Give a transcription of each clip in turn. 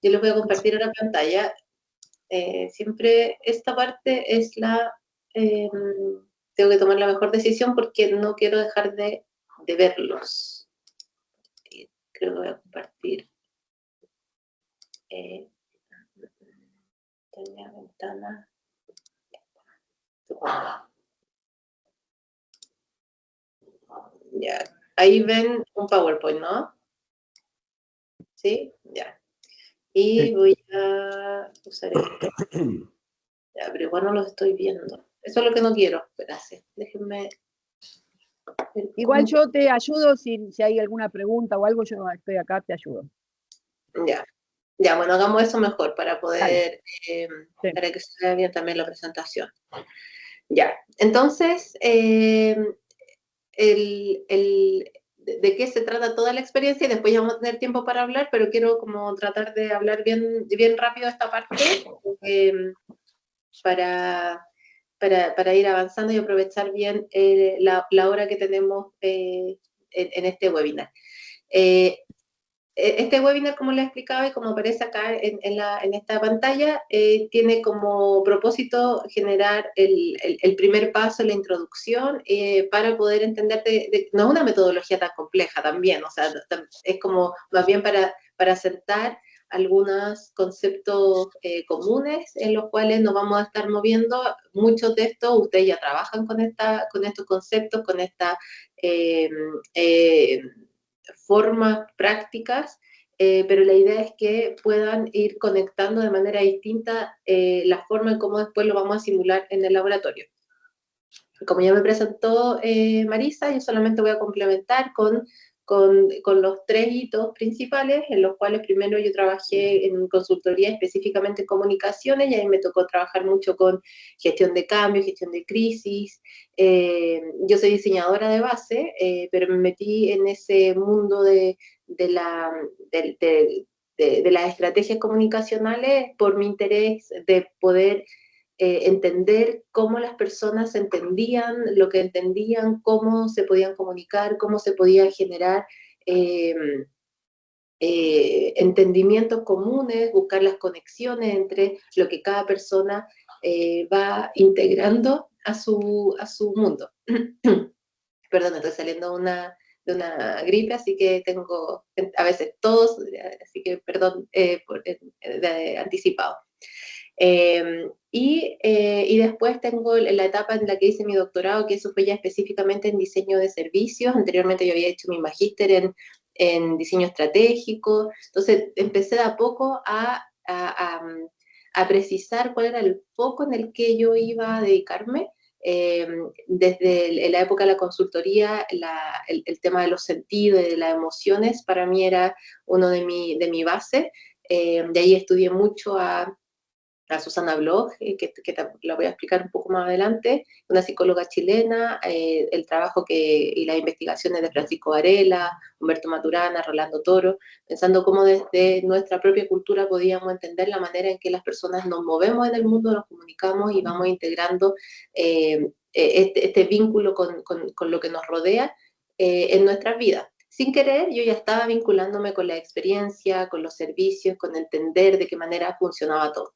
Yo les voy a compartir ahora pantalla. Siempre esta parte es tengo que tomar la mejor decisión porque no quiero dejar de verlos. Creo que voy a compartir. Ventana. Ya. Ahí ven un PowerPoint, ¿no? ¿Sí? Ya. Y sí. voy a usar esto. Ya, pero igual no los estoy viendo. Eso es lo que no quiero. Espérate, déjenme ver Igual cómo... yo te ayudo si hay alguna pregunta o algo, yo estoy acá, te ayudo. Ya. Ya, bueno, hagamos eso mejor para poder, sí. para que se vea bien también la presentación. Ya, entonces, de qué se trata toda la experiencia y después ya vamos a tener tiempo para hablar, pero quiero como tratar de hablar bien rápido esta parte para ir avanzando y aprovechar bien la hora que tenemos en este webinar. Este webinar, como les explicaba y como aparece acá en esta pantalla, tiene como propósito generar el primer paso, la introducción, para poder entender, no es una metodología tan compleja también, o sea, es como más bien para sentar algunos conceptos comunes en los cuales nos vamos a estar moviendo. Muchos de estos, ustedes ya trabajan con estos conceptos, con estas formas prácticas, pero la idea es que puedan ir conectando de manera distinta la forma en cómo después lo vamos a simular en el laboratorio. Como ya me presentó Marisa, yo solamente voy a complementar con los 3 hitos principales, en los cuales primero yo trabajé en consultoría específicamente en comunicaciones, y ahí me tocó trabajar mucho con gestión de cambio, gestión de crisis. Yo soy diseñadora de base, pero me metí en ese mundo de las estrategias comunicacionales por mi interés de poder entender cómo las personas entendían lo que entendían, cómo se podían comunicar, cómo se podía generar entendimientos comunes, buscar las conexiones entre lo que cada persona va integrando a su mundo. Perdón, estoy saliendo de una gripe, así que tengo a veces tos, así que perdón de anticipado. Y después tengo la etapa en la que hice mi doctorado, que eso fue ya específicamente en diseño de servicios. Anteriormente yo había hecho mi magíster en diseño estratégico. Entonces empecé de a poco a precisar cuál era el foco en el que yo iba a dedicarme. Desde la época de la consultoría, el tema de los sentidos y de las emociones para mí era uno de mi base. De ahí estudié mucho a Susana Bloch, que la voy a explicar un poco más adelante, una psicóloga chilena, el trabajo y las investigaciones de Francisco Varela, Humberto Maturana, Rolando Toro, pensando cómo desde nuestra propia cultura podíamos entender la manera en que las personas nos movemos en el mundo, nos comunicamos y vamos integrando este vínculo con lo que nos rodea en nuestras vidas. Sin querer, yo ya estaba vinculándome con la experiencia, con los servicios, con entender de qué manera funcionaba todo.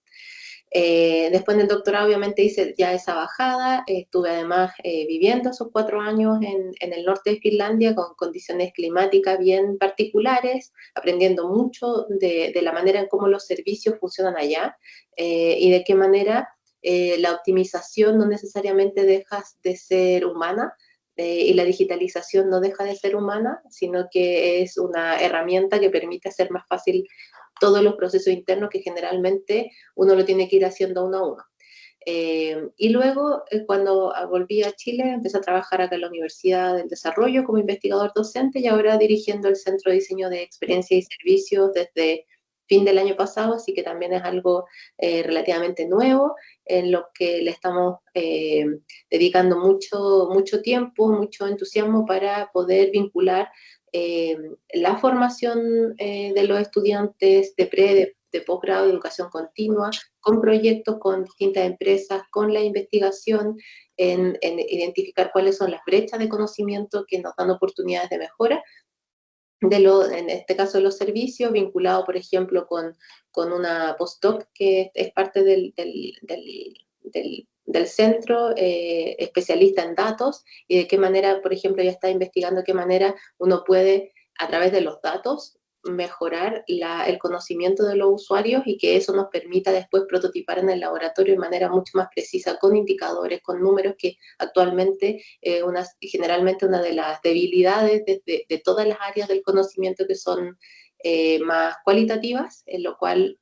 Después del doctorado obviamente hice ya esa bajada, estuve además viviendo esos 4 años en el norte de Finlandia con condiciones climáticas bien particulares, aprendiendo mucho de la manera en cómo los servicios funcionan allá y de qué manera la optimización no necesariamente deja de ser humana, y la digitalización no deja de ser humana, sino que es una herramienta que permite hacer más fácil todos los procesos internos que generalmente uno lo tiene que ir haciendo uno a uno. Y luego, cuando volví a Chile, empecé a trabajar acá en la Universidad del Desarrollo como investigador docente y ahora dirigiendo el Centro de Diseño de Experiencia y Servicios desde fin del año pasado, así que también es algo relativamente nuevo, en lo que le estamos dedicando mucho tiempo, mucho entusiasmo para poder vincular la formación de los estudiantes de de posgrado, de educación continua, con proyectos, con distintas empresas, con la investigación, en identificar cuáles son las brechas de conocimiento que nos dan oportunidades de mejora en este caso de los servicios, vinculado, por ejemplo, con una postdoc que es parte del centro, especialista en datos, y de qué manera, por ejemplo, ella está investigando de qué manera uno puede, a través de los datos, mejorar el conocimiento de los usuarios y que eso nos permita después prototipar en el laboratorio de manera mucho más precisa, con indicadores, con números, que actualmente generalmente una de las debilidades de todas las áreas del conocimiento que son más cualitativas, en lo cual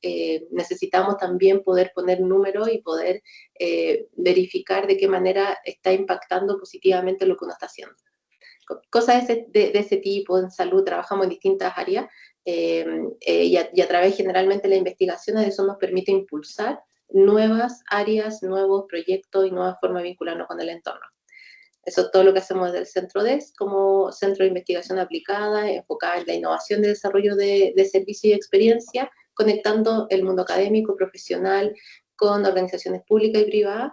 necesitamos también poder poner números y poder verificar de qué manera está impactando positivamente lo que uno está haciendo. Cosas de ese tipo. En salud trabajamos en distintas áreas, y a través generalmente de la investigación eso nos permite impulsar nuevas áreas, nuevos proyectos y nuevas formas de vincularnos con el entorno. Eso es todo lo que hacemos desde el Centro DES, como Centro de Investigación Aplicada, enfocada en la innovación de desarrollo de servicios y experiencia, conectando el mundo académico, profesional, con organizaciones públicas y privadas,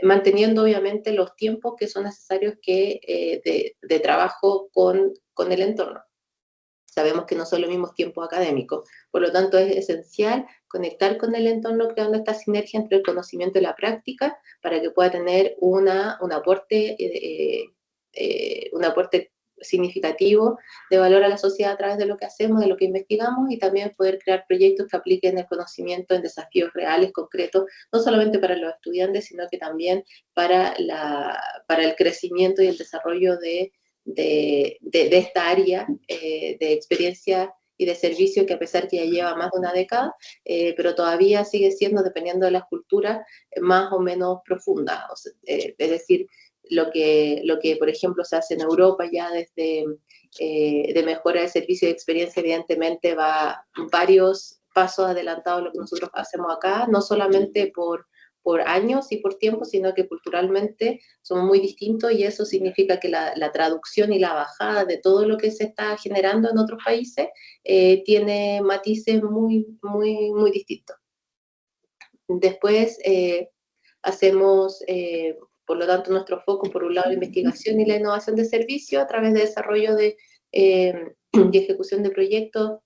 manteniendo obviamente los tiempos que son necesarios de trabajo con el entorno. Sabemos que no son los mismos tiempos académicos, por lo tanto es esencial conectar con el entorno, creando esta sinergia entre el conocimiento y la práctica, para que pueda tener un aporte significativo de valor a la sociedad a través de lo que hacemos, de lo que investigamos, y también poder crear proyectos que apliquen el conocimiento en desafíos reales, concretos, no solamente para los estudiantes, sino que también para el crecimiento y el desarrollo de esta área de experiencia y de servicio, que a pesar que ya lleva más de una década, pero todavía sigue siendo, dependiendo de las culturas, más o menos profunda. O sea, es decir, lo que, por ejemplo, se hace en Europa ya desde de mejora de servicio y experiencia, evidentemente va varios pasos adelantados a lo que nosotros hacemos acá, no solamente por años y por tiempo, sino que culturalmente somos muy distintos, y eso significa que la traducción y la bajada de todo lo que se está generando en otros países tiene matices muy, muy, muy distintos. Después hacemos, por lo tanto, nuestro foco, por un lado, la investigación y la innovación de servicios a través de desarrollo y ejecución de proyectos,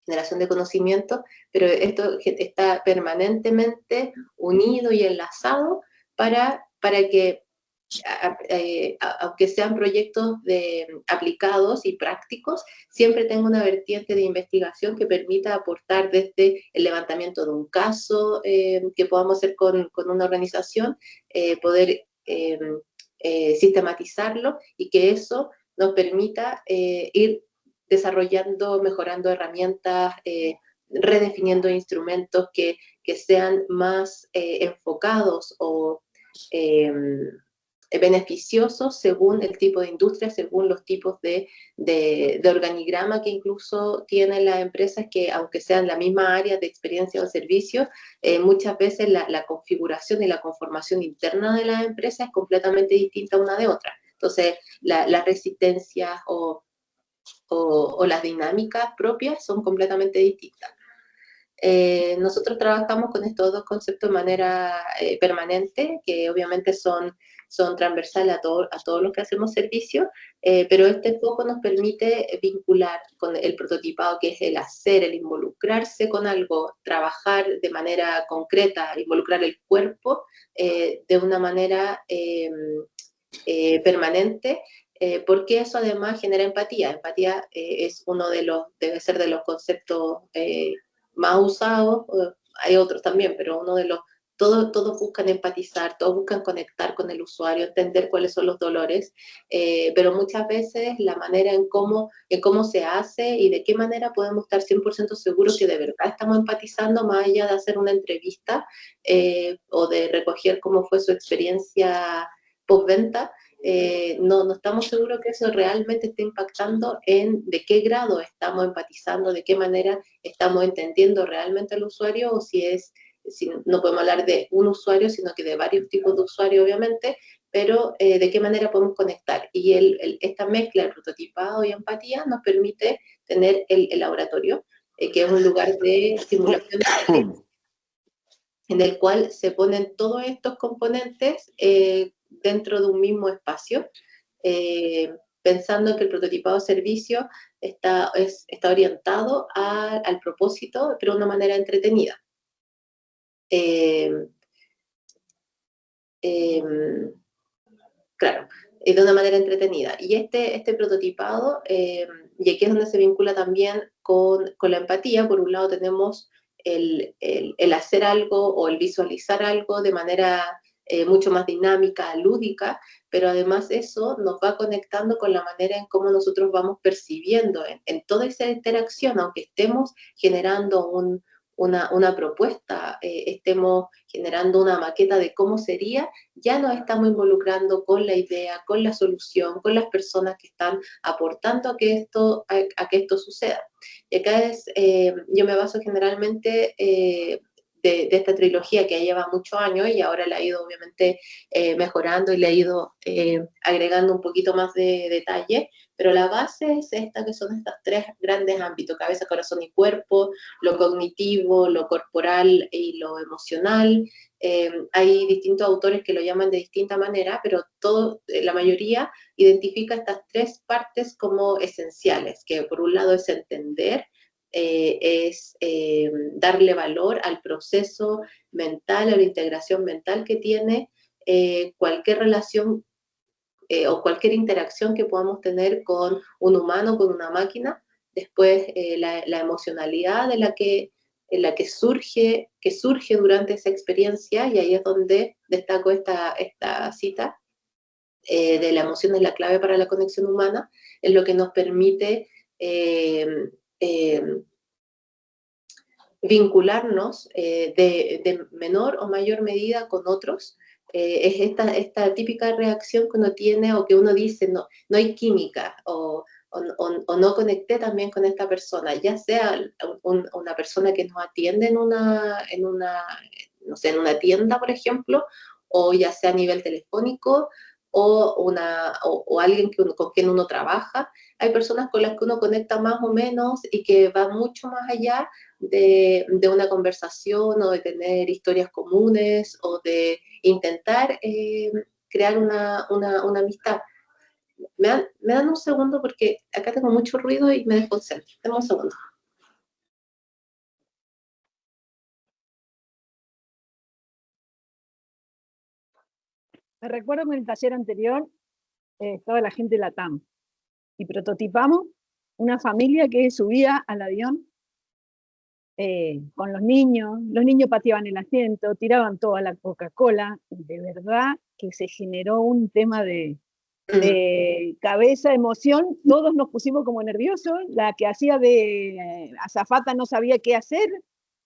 generación de conocimiento, pero esto está permanentemente unido y enlazado para que, aunque sean proyectos aplicados y prácticos, siempre tenga una vertiente de investigación que permita aportar desde el levantamiento de un caso que podamos hacer con una organización, poder sistematizarlo, y que eso nos permita ir desarrollando, mejorando herramientas, redefiniendo instrumentos que sean más enfocados o beneficiosos según el tipo de industria, según los tipos de organigrama que incluso tienen las empresas, que aunque sean la misma área de experiencia o servicio, muchas veces la configuración y la conformación interna de las empresas es completamente distinta una de otra. Entonces, las resistencias o las dinámicas propias son completamente distintas. Nosotros trabajamos con estos dos conceptos de manera permanente, que obviamente son transversales a todos los que hacemos servicio, pero este foco nos permite vincular con el prototipado, que es el hacer, el involucrarse con algo, trabajar de manera concreta, involucrar el cuerpo de una manera permanente, porque eso además genera empatía. Empatía debe ser de los conceptos más usados, hay otros también, pero todos buscan empatizar, todos buscan conectar con el usuario, entender cuáles son los dolores, pero muchas veces la manera en cómo se hace y de qué manera podemos estar 100% seguros que de verdad estamos empatizando, más allá de hacer una entrevista o de recoger cómo fue su experiencia postventa. No estamos seguros que eso realmente esté impactando en de qué grado estamos empatizando, de qué manera estamos entendiendo realmente al usuario, o si no podemos hablar de un usuario, sino que de varios tipos de usuarios, obviamente, pero de qué manera podemos conectar. Y esta mezcla de prototipado y empatía nos permite tener el laboratorio, que es un lugar de simulación en el cual se ponen todos estos componentes dentro de un mismo espacio, pensando que el prototipado de servicio está orientado al propósito, pero de una manera entretenida. Eh, eh, claro, de una manera entretenida. Y este prototipado, y aquí es donde se vincula también con la empatía. Por un lado tenemos el hacer algo o el visualizar algo de manera mucho más dinámica, lúdica, pero además eso nos va conectando con la manera en cómo nosotros vamos percibiendo en toda esa interacción, aunque estemos generando una propuesta, estemos generando una maqueta de cómo sería, ya nos estamos involucrando con la idea, con la solución, con las personas que están aportando a que esto suceda. Y acá yo me baso generalmente de esta trilogía que ya lleva muchos años y ahora la he ido obviamente mejorando y le he ido agregando un poquito más de detalle, pero la base es esta, que son estos tres grandes ámbitos: cabeza, corazón y cuerpo, lo cognitivo, lo corporal y lo emocional. Hay distintos autores que lo llaman de distinta manera, pero la mayoría identifica estas tres partes como esenciales, que por un lado es entender, es darle valor al proceso mental, a la integración mental que tiene cualquier relación o cualquier interacción que podamos tener con un humano, con una máquina. Después la emocionalidad en la que surge durante esa experiencia, y ahí es donde destaco esta cita, de la emoción es la clave para la conexión humana, es lo que nos permite eh, vincularnos de menor o mayor medida con otros. Es esta típica reacción que uno tiene o que uno dice, no, no hay química, o no conecté también con esta persona, ya sea una persona que nos atiende no sé, en una tienda, por ejemplo, o ya sea a nivel telefónico, o alguien con quien uno trabaja. Hay personas con las que uno conecta más o menos y que va mucho más allá de una conversación o de tener historias comunes o de intentar crear una amistad. Me dan un segundo porque acá tengo mucho ruido y me desconcentro. Dame un segundo. Me recuerdo que en el taller anterior estaba la gente de la TAM y prototipamos una familia que subía al avión con los niños pateaban el asiento, tiraban toda la Coca-Cola, y de verdad que se generó un tema de cabeza, emoción, todos nos pusimos como nerviosos, la que hacía de azafata no sabía qué hacer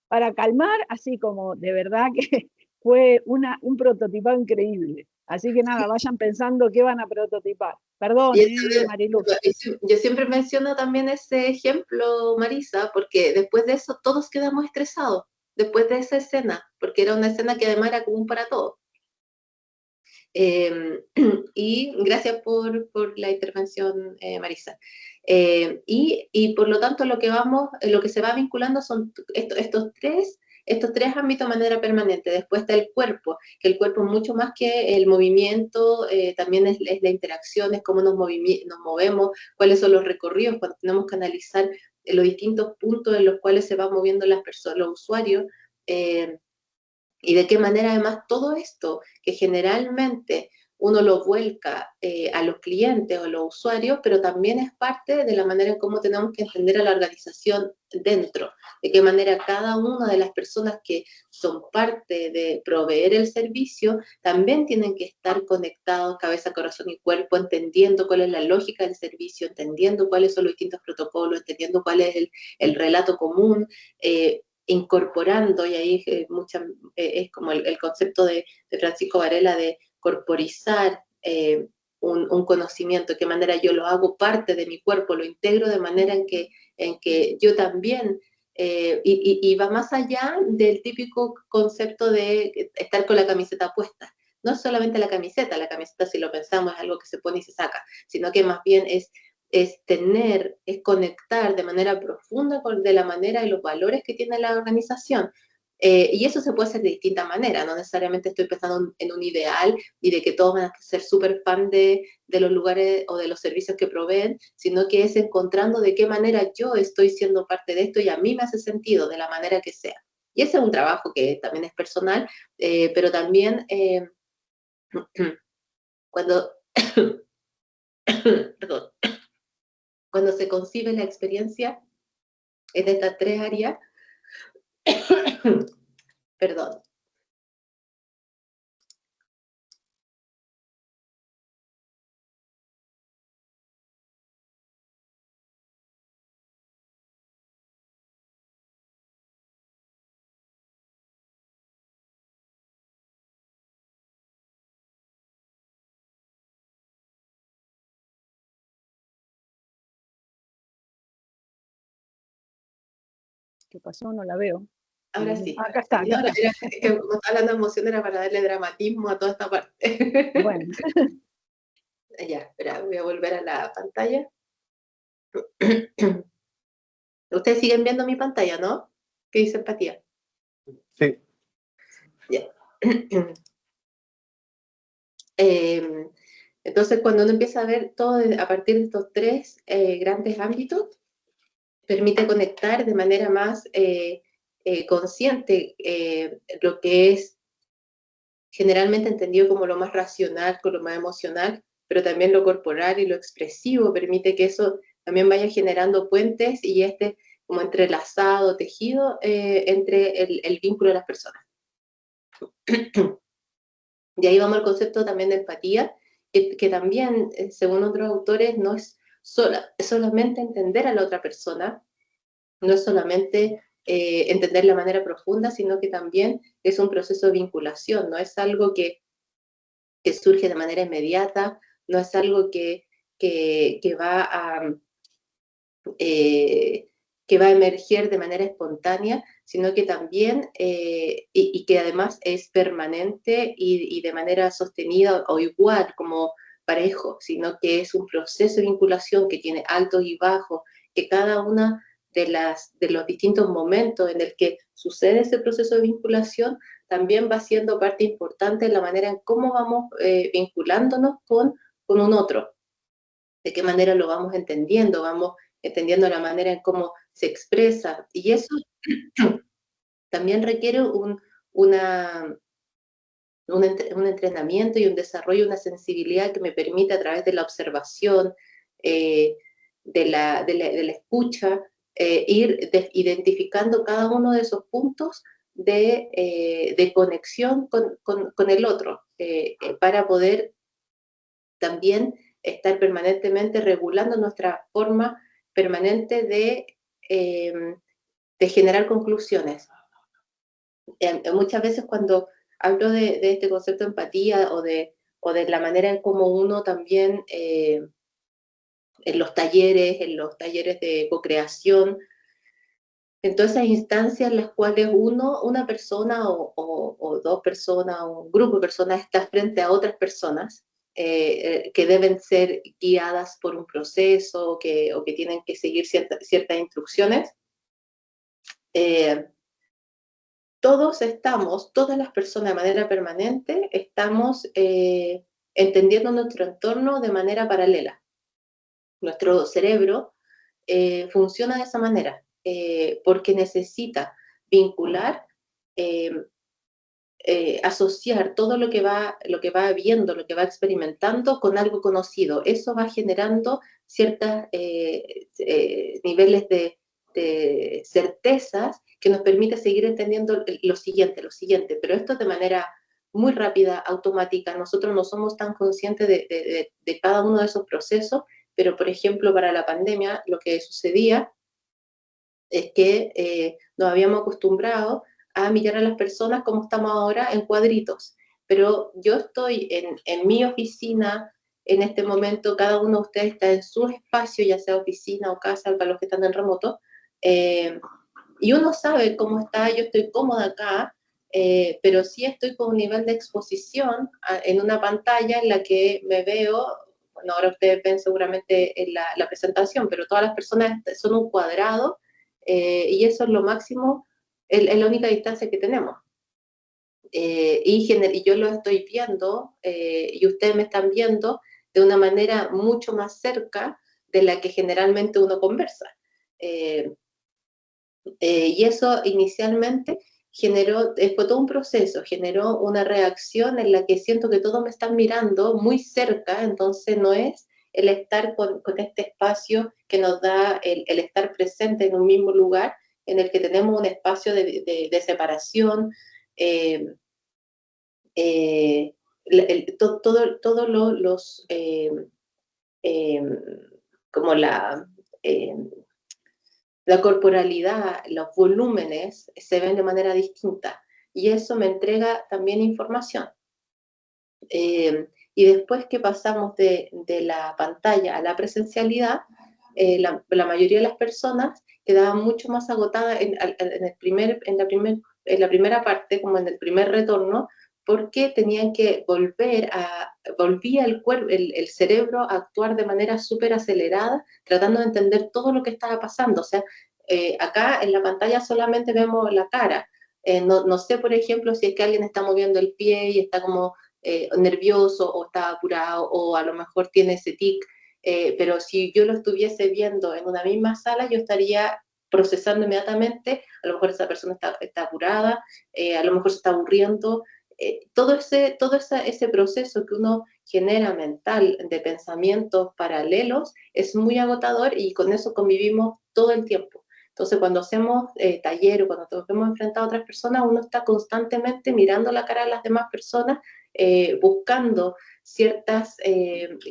para calmar, así como de verdad que fue un prototipado increíble. Así que nada, vayan pensando qué van a prototipar. Perdón, Marilu. Yo siempre menciono también ese ejemplo, Marisa, porque después de eso todos quedamos estresados, después de esa escena, porque era una escena que además era común para todos. Y gracias por la intervención, Marisa. Y por lo tanto lo que se va vinculando son estos tres ámbitos de manera permanente. Después está el cuerpo, que el cuerpo es mucho más que el movimiento, también es la interacción, es cómo nos movemos, cuáles son los recorridos, cuando tenemos que analizar los distintos puntos en los cuales se van moviendo las personas, los usuarios. Y de qué manera además todo esto, que generalmente uno lo vuelca a los clientes o a los usuarios, pero también es parte de la manera en cómo tenemos que entender a la organización dentro, de qué manera cada una de las personas que son parte de proveer el servicio también tienen que estar conectados cabeza, corazón y cuerpo, entendiendo cuál es la lógica del servicio, entendiendo cuáles son los distintos protocolos, entendiendo cuál es el relato común, incorporando, y ahí es como el concepto de Francisco Varela de corporizar un conocimiento, de qué manera yo lo hago parte de mi cuerpo, lo integro de manera en que yo también, y va más allá del típico concepto de estar con la camiseta puesta. No es solamente la camiseta si lo pensamos es algo que se pone y se saca, sino que más bien es conectar de manera profunda de la manera y los valores que tiene la organización. Y eso se puede hacer de distintas maneras, no necesariamente estoy pensando en un ideal y de que todos van a ser súper fan de los lugares o de los servicios que proveen, sino que es encontrando de qué manera yo estoy siendo parte de esto y a mí me hace sentido de la manera que sea. Y ese es un trabajo que también es personal, pero también cuando, perdón, cuando se concibe la experiencia en estas tres áreas, perdón, ¿Qué pasó? No la veo. ahora sí. Acá está, acá No, está. es que como está hablando de emoción era para darle dramatismo a toda esta parte. Bueno, Ya, espera, voy a volver a la pantalla. Ustedes siguen viendo mi pantalla, ¿no? ¿Qué dice empatía? Sí. Ya. Entonces, cuando uno empieza a ver todo a partir de estos tres grandes ámbitos, permite conectar de manera más consciente lo que es generalmente entendido como lo más racional, con lo más emocional, pero también lo corporal y lo expresivo permite que eso también vaya generando puentes y como entrelazado, tejido entre el vínculo de las personas. Y ahí vamos al concepto también de empatía, que también, según otros autores, no es solamente entender a la otra persona, no es solamente entender la manera profunda, sino que también es un proceso de vinculación, no es algo que surge de manera inmediata, no es algo que va eh, que va a emerger de manera espontánea, sino que también, y que además es permanente y de manera sostenida o igual como parejo, sino que es un proceso de vinculación que tiene altos y bajos, que cada una de los distintos momentos en el que sucede ese proceso de vinculación también va siendo parte importante en la manera en cómo vamos vinculándonos con un otro, de qué manera lo vamos entendiendo la manera en cómo se expresa, y eso también requiere una, un entrenamiento y un desarrollo, una sensibilidad que me permite a través de la observación, eh, de la escucha, ir identificando cada uno de esos puntos de conexión con el otro, para poder también estar permanentemente regulando nuestra forma permanente eh, de generar conclusiones. Muchas veces cuando hablo de este concepto de empatía o de la manera en cómo uno también en los talleres de co-creación, en todas esas instancias en las cuales una persona o dos personas o un grupo de personas está frente a otras personas que deben ser guiadas por un proceso o que tienen que seguir ciertas instrucciones, eh, todas las personas de manera permanente, estamos entendiendo nuestro entorno de manera paralela. Nuestro cerebro funciona de esa manera, porque necesita vincular, eh, asociar todo lo que va viendo, lo que va experimentando con algo conocido. Eso va generando ciertos niveles de certezas que nos permite seguir entendiendo lo siguiente, pero esto de manera muy rápida, automática. Nosotros no somos tan conscientes de cada uno de esos procesos, pero por ejemplo para la pandemia lo que sucedía es que nos habíamos acostumbrado a mirar a las personas como estamos ahora en cuadritos. Pero yo estoy en mi oficina en este momento, cada uno de ustedes está en su espacio, ya sea oficina o casa, para los que están en remoto, y uno sabe cómo está, yo estoy cómoda acá, pero sí estoy con un nivel de exposición en una pantalla en la que me veo, bueno, ahora ustedes ven seguramente en la presentación, pero todas las personas son un cuadrado, y eso es lo máximo es la única distancia que tenemos. Y yo lo estoy viendo, y ustedes me están viendo de una manera mucho más cerca de la que generalmente uno conversa. Y eso inicialmente fue todo un proceso, generó una reacción en la que siento que todos me están mirando muy cerca, entonces no es el estar con este espacio que nos da el estar presente en un mismo lugar, en el que tenemos un espacio de separación. eh, Todos los eh, como eh, la corporalidad, los volúmenes se ven de manera distinta, y eso me entrega también información. Y después que pasamos de la pantalla a la presencialidad, la mayoría de las personas quedaban mucho más agotadas en la primera parte, como en el primer retorno, porque tenían que volvía el cerebro a actuar de manera súper acelerada, tratando de entender todo lo que estaba pasando. O sea, acá en la pantalla solamente vemos la cara. No sé, por ejemplo, si es que alguien está moviendo el pie y está como nervioso, o está apurado, o a lo mejor tiene ese tic, pero si yo lo estuviese viendo en una misma sala, yo estaría procesando inmediatamente. A lo mejor esa persona está apurada, a lo mejor se está aburriendo. Ese proceso que uno genera mental de pensamientos paralelos es muy agotador, y con eso convivimos todo el tiempo. Entonces, cuando hacemos taller, o cuando nos hemos enfrentado a otras personas, uno está constantemente mirando la cara de las demás personas, buscando ciertas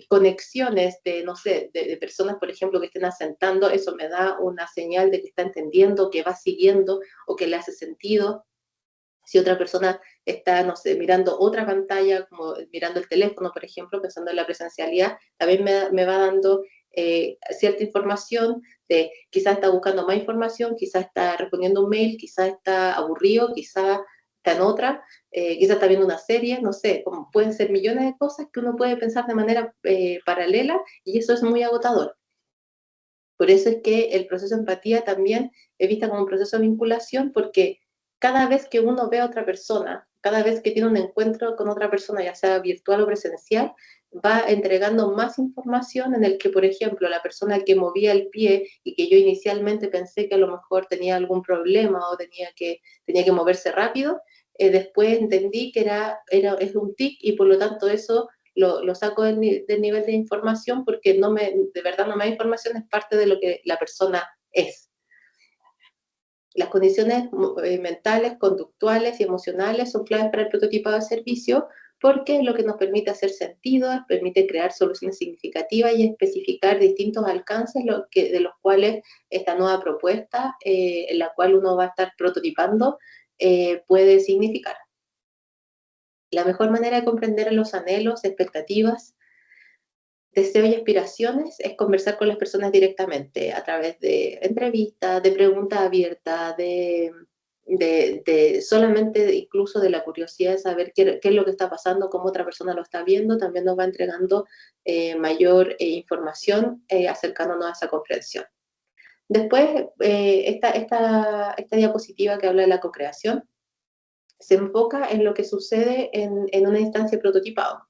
conexiones no sé, de personas, por ejemplo, que estén asentando. Eso me da una señal de que está entendiendo, que va siguiendo, o que le hace sentido. Si otra persona está, no sé, mirando otra pantalla, como mirando el teléfono, por ejemplo, pensando en la presencialidad, también me va dando cierta información de quizás está buscando más información, quizás está respondiendo un mail, quizás está aburrido, quizás está en otra, quizás está viendo una serie, no sé, como pueden ser millones de cosas que uno puede pensar de manera paralela, y eso es muy agotador. Por eso es que el proceso de empatía también es vista como un proceso de vinculación, porque cada vez que uno ve a otra persona, cada vez que tiene un encuentro con otra persona, ya sea virtual o presencial, va entregando más información, en el que, por ejemplo, la persona que movía el pie y que yo inicialmente pensé que a lo mejor tenía algún problema, o tenía que moverse rápido, después entendí que es un tic, y por lo tanto eso lo saco del nivel de información, porque de verdad no me da información, es parte de lo que la persona es. Las condiciones mentales, conductuales y emocionales son claves para el prototipado de servicio, porque es lo que nos permite hacer sentido, permite crear soluciones significativas y especificar distintos alcances de los cuales esta nueva propuesta, en la cual uno va a estar prototipando, puede significar. La mejor manera de comprender los anhelos, expectativas, deseos y aspiraciones es conversar con las personas directamente, a través de entrevistas, de preguntas abiertas, solamente incluso de la curiosidad de saber qué es lo que está pasando, cómo otra persona lo está viendo. También nos va entregando mayor información, acercándonos a esa comprensión. Después, esta diapositiva que habla de la co-creación se enfoca en lo que sucede en una instancia de prototipado.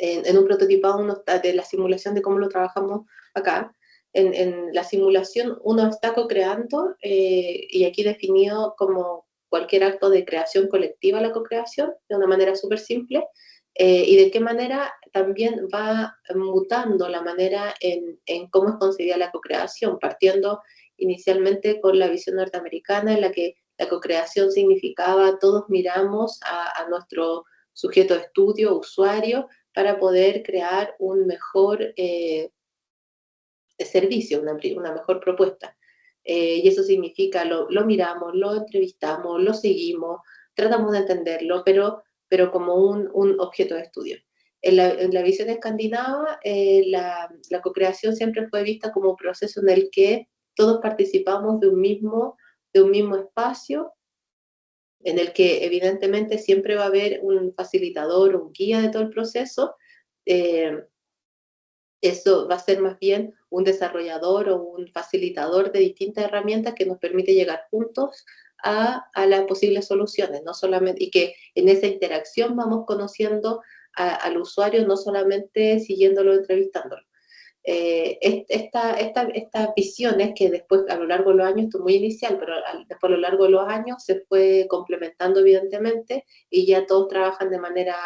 En un prototipado de la simulación, de cómo lo trabajamos acá. En la simulación uno está co-creando, y aquí definido como cualquier acto de creación colectiva, la co-creación, de una manera súper simple, y de qué manera también va mutando la manera en cómo es concebida la co-creación, partiendo inicialmente con la visión norteamericana, en la que la co-creación significaba todos miramos a nuestro sujeto de estudio, usuario, para poder crear un mejor servicio, una mejor propuesta. Y eso significa, lo miramos, lo entrevistamos, lo seguimos, tratamos de entenderlo, pero como un objeto de estudio. En la visión escandinava, la co-creación siempre fue vista como un proceso en el que todos participamos de un mismo espacio, en el que evidentemente siempre va a haber un facilitador o un guía de todo el proceso. eh, Eso va a ser más bien un desarrollador o un facilitador de distintas herramientas, que nos permite llegar juntos a las posibles soluciones, no solamente, y que en esa interacción vamos conociendo al usuario, no solamente siguiéndolo, entrevistándolo. Estas visiones que después a lo largo de los años, esto es muy inicial, pero después a lo largo de los años se fue complementando evidentemente y ya todos trabajan de manera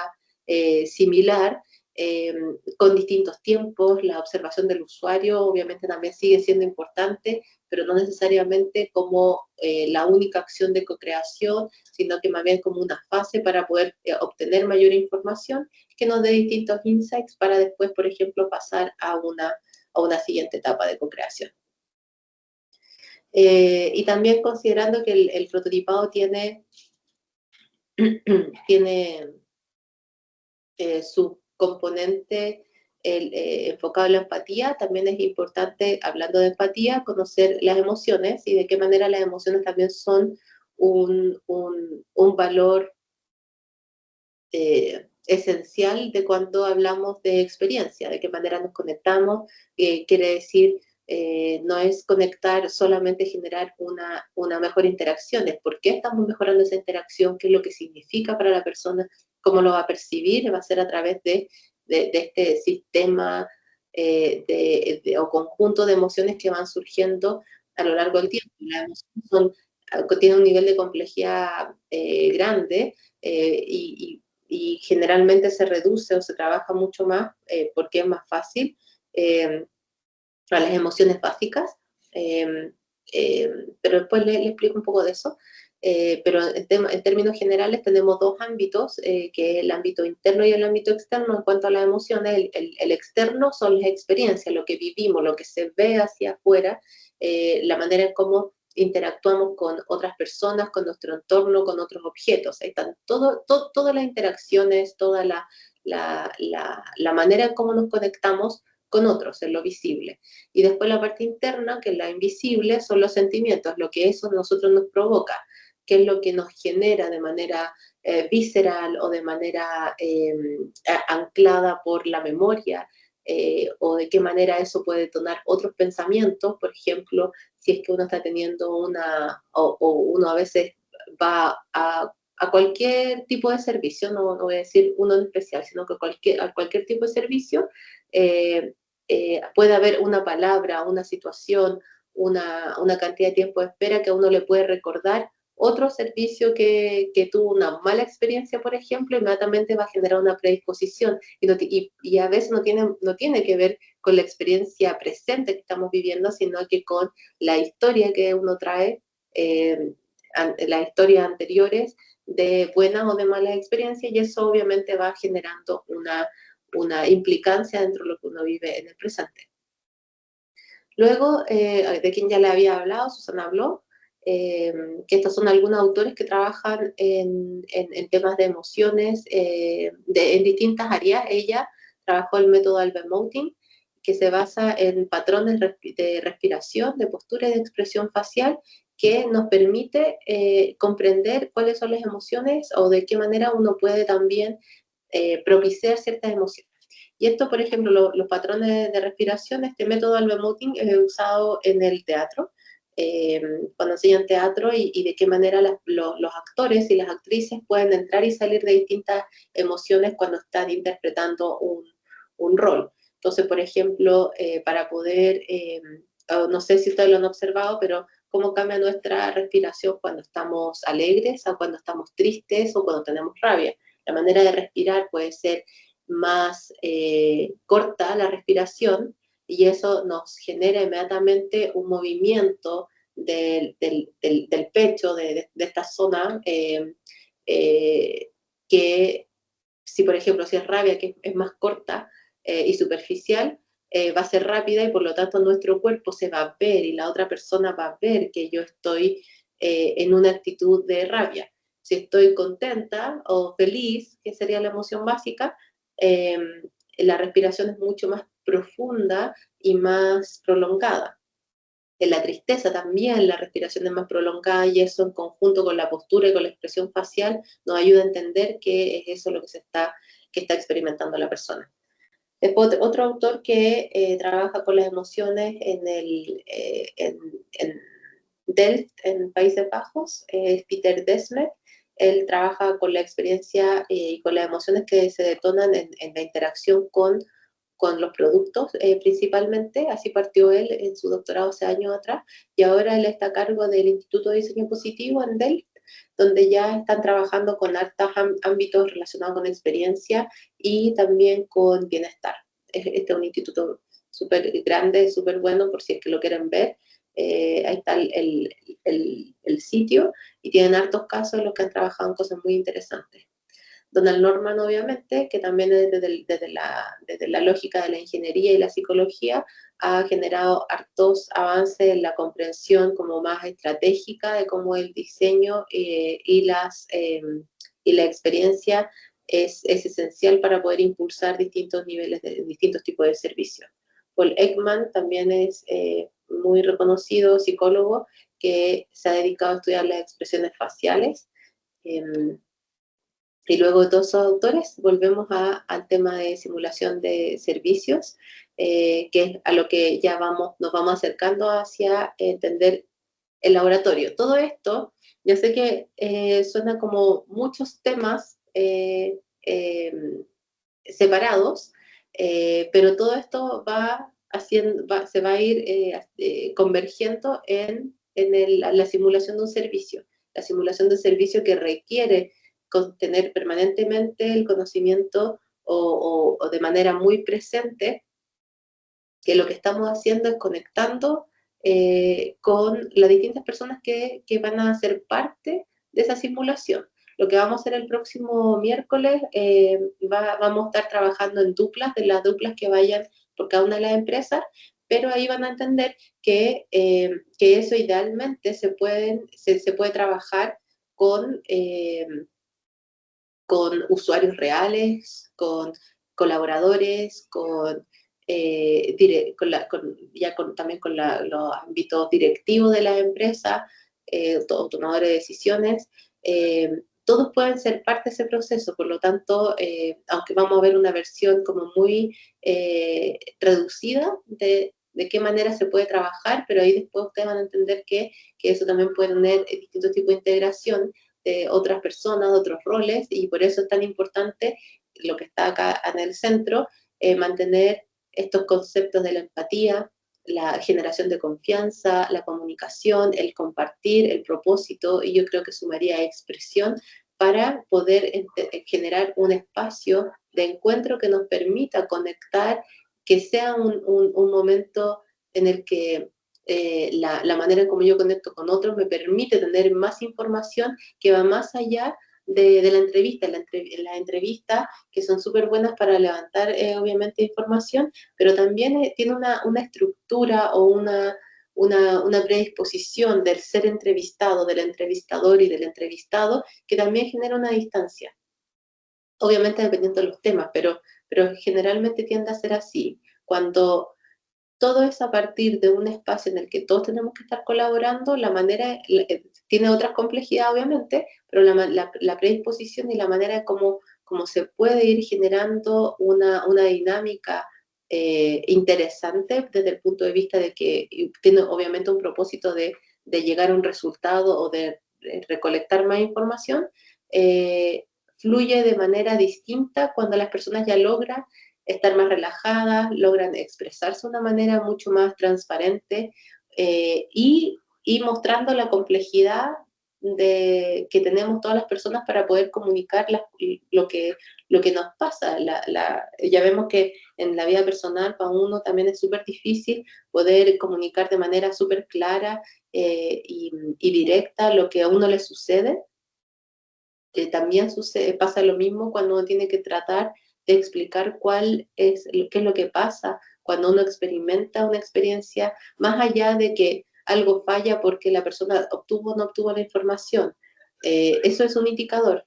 similar, eh, con distintos tiempos. La observación del usuario obviamente también sigue siendo importante, pero no necesariamente como la única acción de co-creación, sino que más bien como una fase para poder obtener mayor información que nos dé distintos insights para después, por ejemplo, pasar a una siguiente etapa de co-creación. Y también considerando que el prototipado tiene, tiene su componente enfocado en la empatía, también es importante, hablando de empatía, conocer las emociones y de qué manera las emociones también son un valor esencial de cuando hablamos de experiencia, de qué manera nos conectamos. Quiere decir, no es conectar solamente generar una mejor interacción, es por qué estamos mejorando esa interacción, qué es lo que significa para la persona, cómo lo va a percibir, va a ser a través de este sistema o conjunto de emociones que van surgiendo a lo largo del tiempo. Las emociones tienen un nivel de complejidad grande, y generalmente se reduce o se trabaja mucho más porque es más fácil a las emociones básicas, eh, pero después le explico un poco de eso. Pero en términos generales tenemos dos ámbitos, que es el ámbito interno y el ámbito externo. En cuanto a las emociones, el externo son las experiencias, lo que vivimos, lo que se ve hacia afuera, la manera en cómo interactuamos con otras personas, con nuestro entorno, con otros objetos. Ahí están todas las interacciones, toda la manera en cómo nos conectamos con otros, en lo visible. Y después la parte interna, que es la invisible, son los sentimientos, lo que eso a nosotros nos provoca, qué es lo que nos genera de manera visceral o de manera anclada por la memoria, o de qué manera eso puede detonar otros pensamientos. Por ejemplo, si es que uno está teniendo o uno a veces va a cualquier tipo de servicio, no voy a decir uno en especial, sino que a cualquier tipo de servicio, puede haber una palabra, una situación, una cantidad de tiempo de espera que a uno le puede recordar otro servicio que tuvo una mala experiencia, por ejemplo, inmediatamente va a generar una predisposición y a veces no tiene que ver con la experiencia presente que estamos viviendo, sino que con la historia que uno trae, las historias anteriores de buenas o de malas experiencias, y eso obviamente va generando una implicancia dentro de lo que uno vive en el presente. Luego, de quien ya le había hablado, Susana habló, que estos son algunos autores que trabajan en temas de emociones en distintas áreas. Ella trabajó el método Albermoutin, que se basa en patrones de respiración, de postura y de expresión facial, que nos permite comprender cuáles son las emociones o de qué manera uno puede también propiciar ciertas emociones. Y esto, por ejemplo, los patrones de respiración, este método Albermoutin es usado en el teatro, cuando enseñan teatro, y de qué manera los actores y las actrices pueden entrar y salir de distintas emociones cuando están interpretando un rol. Entonces, por ejemplo, para poder, no sé si ustedes lo han observado, pero cómo cambia nuestra respiración cuando estamos alegres, o cuando estamos tristes, o cuando tenemos rabia. La manera de respirar puede ser más corta la respiración, y eso nos genera inmediatamente un movimiento del pecho, de esta zona, que si por ejemplo si es rabia, que es más corta y superficial, va a ser rápida, y por lo tanto nuestro cuerpo se va a ver y la otra persona va a ver que yo estoy en una actitud de rabia. Si estoy contenta o feliz, que sería la emoción básica, eh, la respiración es mucho más profunda y más prolongada. En la tristeza también la respiración es más prolongada, y eso en conjunto con la postura y con la expresión facial nos ayuda a entender qué es eso lo que está experimentando la persona. Después, otro autor que trabaja con las emociones en Delft en Países Bajos, es Peter Desmet. Él trabaja con la experiencia y con las emociones que se detonan en la interacción con los productos principalmente. Así partió él en su doctorado hace años atrás, y ahora él está a cargo del Instituto de Diseño Positivo en Delft, donde ya están trabajando con hartos ámbitos relacionados con experiencia y también con bienestar. Este es un instituto súper grande, súper bueno, por si es que lo quieren ver. Ahí está el sitio, y tienen hartos casos en los que han trabajado en cosas muy interesantes. Donald Norman, obviamente, que también desde la lógica de la ingeniería y la psicología ha generado hartos avances en la comprensión como más estratégica de cómo el diseño y la experiencia es esencial para poder impulsar distintos niveles, distintos tipos de servicios. Paul Ekman también es muy reconocido psicólogo que se ha dedicado a estudiar las expresiones faciales. Y luego de todos esos autores volvemos al tema de simulación de servicios, que es a lo que ya nos vamos acercando hacia entender el laboratorio. Todo esto, ya sé que suena como muchos temas separados, pero todo esto se va a ir convergiendo en la simulación de un servicio. La simulación de un servicio que requiere tener permanentemente el conocimiento o de manera muy presente que lo que estamos haciendo es conectando con las distintas personas que van a ser parte de esa simulación. Lo que vamos a hacer el próximo miércoles, vamos a estar trabajando en duplas, de las duplas que vayan por cada una de las empresas, pero ahí van a entender que eso idealmente se puede trabajar con usuarios reales, con colaboradores, también con los ámbitos directivos de la empresa, tomadores de decisiones. Todos pueden ser parte de ese proceso, por lo tanto, aunque vamos a ver una versión como muy reducida de qué manera se puede trabajar, pero ahí después ustedes van a entender que eso también puede tener distintos tipos de integración de otras personas, de otros roles, y por eso es tan importante lo que está acá en el centro, mantener estos conceptos de la empatía, la generación de confianza, la comunicación, el compartir, el propósito, y yo creo que sumaría expresión para poder generar un espacio de encuentro que nos permita conectar, que sea un momento en el que la manera en cómo yo conecto con otros me permite tener más información que va más allá de la entrevista. Las entrevistas que son súper buenas para levantar obviamente información, pero también tiene una estructura o una predisposición del ser entrevistado, del entrevistador y del entrevistado, que también genera una distancia. Obviamente dependiendo de los temas, pero generalmente tiende a ser así. Cuando todo es a partir de un espacio en el que todos tenemos que estar colaborando, tiene otras complejidades obviamente, pero la predisposición y la manera como se puede ir generando una dinámica interesante desde el punto de vista de que tiene obviamente un propósito de llegar a un resultado o de recolectar más información, fluye de manera distinta cuando las personas ya logran estar más relajadas, logran expresarse de una manera mucho más transparente y mostrando la complejidad que tenemos todas las personas para poder comunicar lo que nos pasa. Ya vemos que en la vida personal para uno también es súper difícil poder comunicar de manera súper clara y directa lo que a uno le sucede. También pasa lo mismo cuando uno tiene que tratar de explicar qué es lo que pasa cuando uno experimenta una experiencia, más allá de que algo falla porque la persona obtuvo o no obtuvo la información. Eso es un indicador.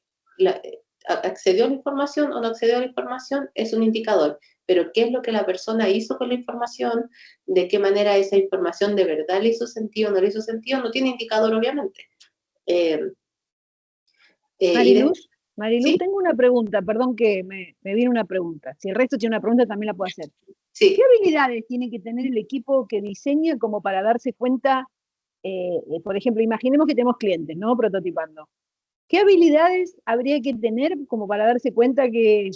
¿Accedió a la información o no accedió a la información? Es un indicador. Pero ¿qué es lo que la persona hizo con la información? ¿De qué manera esa información de verdad le hizo sentido o no le hizo sentido? No tiene indicador, obviamente. Mariluz, ¿Sí? tengo una pregunta, perdón que me viene una pregunta. Si el resto tiene una pregunta, también la puedo hacer. Sí. ¿Qué habilidades tiene que tener el equipo que diseña como para darse cuenta por ejemplo, imaginemos que tenemos clientes, ¿no? Prototipando. ¿Qué habilidades habría que tener como para darse cuenta que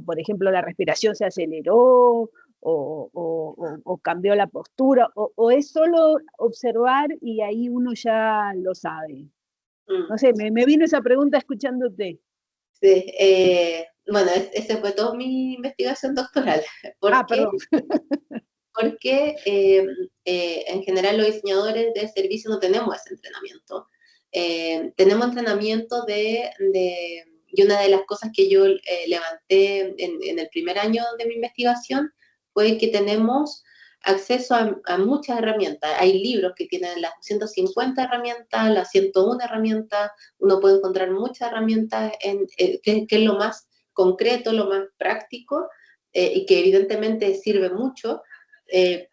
por ejemplo, la respiración se aceleró o cambió la postura? O es solo observar y ahí uno ya lo sabe? Mm. No sé, me vino esa pregunta escuchándote. Sí, bueno, ese fue toda mi investigación doctoral. ¿Por Ah, qué? perdón. Porque en general los diseñadores de servicio no tenemos ese entrenamiento. Tenemos entrenamiento y una de las cosas que yo levanté en el primer año de mi investigación fue que tenemos acceso a muchas herramientas. Hay libros que tienen las 150 herramientas, las 101 herramientas, uno puede encontrar muchas herramientas que es lo más concreto, lo más práctico, y que evidentemente sirve mucho, eh,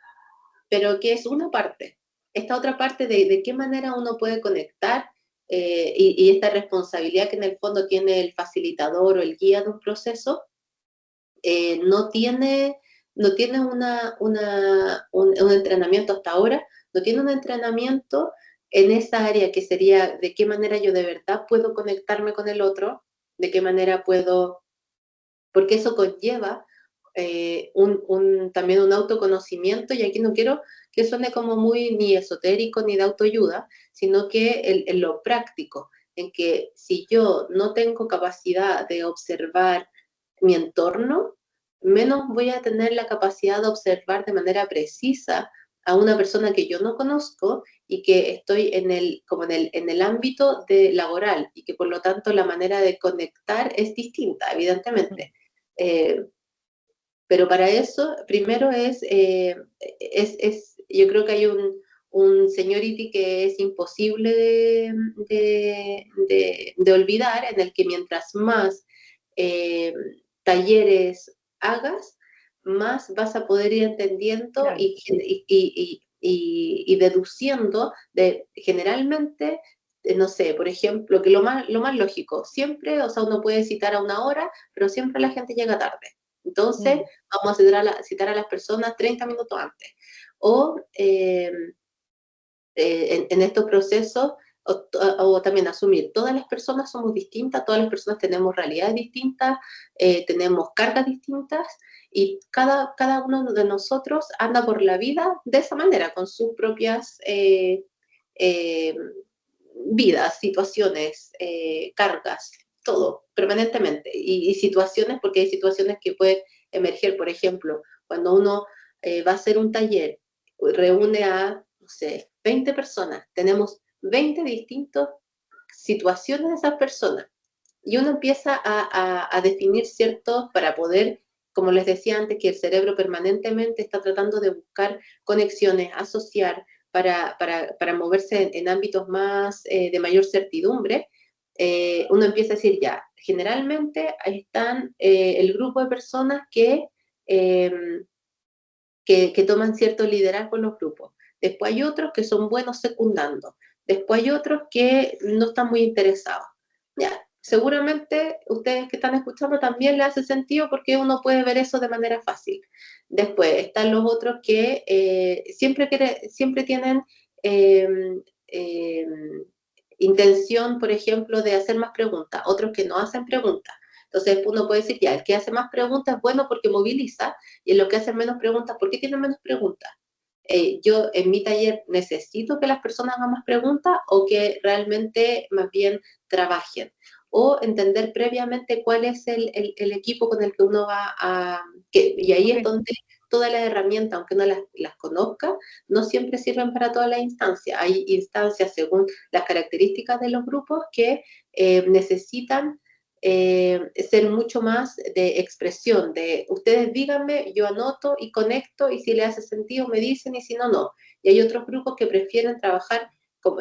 pero que es una parte. Esta otra parte de qué manera uno puede conectar, y esta responsabilidad que en el fondo tiene el facilitador o el guía de un proceso, no tiene, no tiene un entrenamiento hasta ahora, no tiene un entrenamiento en esa área que sería de qué manera yo de verdad puedo conectarme con el otro, de qué manera puedo, porque eso conlleva también un autoconocimiento, y aquí no quiero que suene como muy ni esotérico ni de autoayuda, sino que en lo práctico, en que si yo no tengo capacidad de observar mi entorno, menos voy a tener la capacidad de observar de manera precisa a una persona que yo no conozco y que estoy como en el ámbito laboral, y que por lo tanto la manera de conectar es distinta, evidentemente. Eh, pero para eso, primero yo creo que hay un seniority que es imposible de olvidar, en el que mientras más eh, talleres hagas, más vas a poder ir entendiendo Claro. y deduciendo generalmente, no sé, por ejemplo, que lo más lógico, siempre, o sea, uno puede citar a una hora, pero siempre la gente llega tarde. Entonces, Mm. vamos a citar a las personas 30 minutos antes. O en estos procesos, o también asumir, todas las personas somos distintas, todas las personas tenemos realidades distintas, tenemos cargas distintas, y cada uno de nosotros anda por la vida de esa manera, con sus propias eh, vidas, situaciones, cargas, todo, permanentemente. Y situaciones, porque hay situaciones que pueden emerger, por ejemplo, cuando uno va a hacer un taller, reúne a, no sé, 20 personas, tenemos 20 distintas situaciones de esas personas, y uno empieza a definir ciertos, para poder, como les decía antes, que el cerebro permanentemente está tratando de buscar conexiones, asociar, para moverse en ámbitos más de mayor certidumbre. Uno empieza a decir, ya, generalmente ahí están el grupo de personas eh, que toman cierto liderazgo en los grupos. Después hay otros que son buenos secundando. Después hay otros que no están muy interesados. Ya, seguramente ustedes que están escuchando también les hace sentido, porque uno puede ver eso de manera fácil. Después están los otros que siempre tienen eh, eh, intención, por ejemplo, de hacer más preguntas, otros que no hacen preguntas. Entonces uno puede decir, ya, el que hace más preguntas es bueno porque moviliza, y en lo que hacen menos preguntas, ¿por qué tienen menos preguntas? Yo en mi taller necesito que las personas hagan más preguntas, o que realmente más bien trabajen, o entender previamente cuál es el equipo con el que uno va y ahí es Okay. donde todas las herramientas, aunque uno las conozca, no siempre sirven para todas las instancias. Hay instancias según las características de los grupos que necesitan ser mucho más de expresión, de ustedes díganme, yo anoto y conecto, y si le hace sentido me dicen, y si no, no. Y hay otros grupos que prefieren trabajar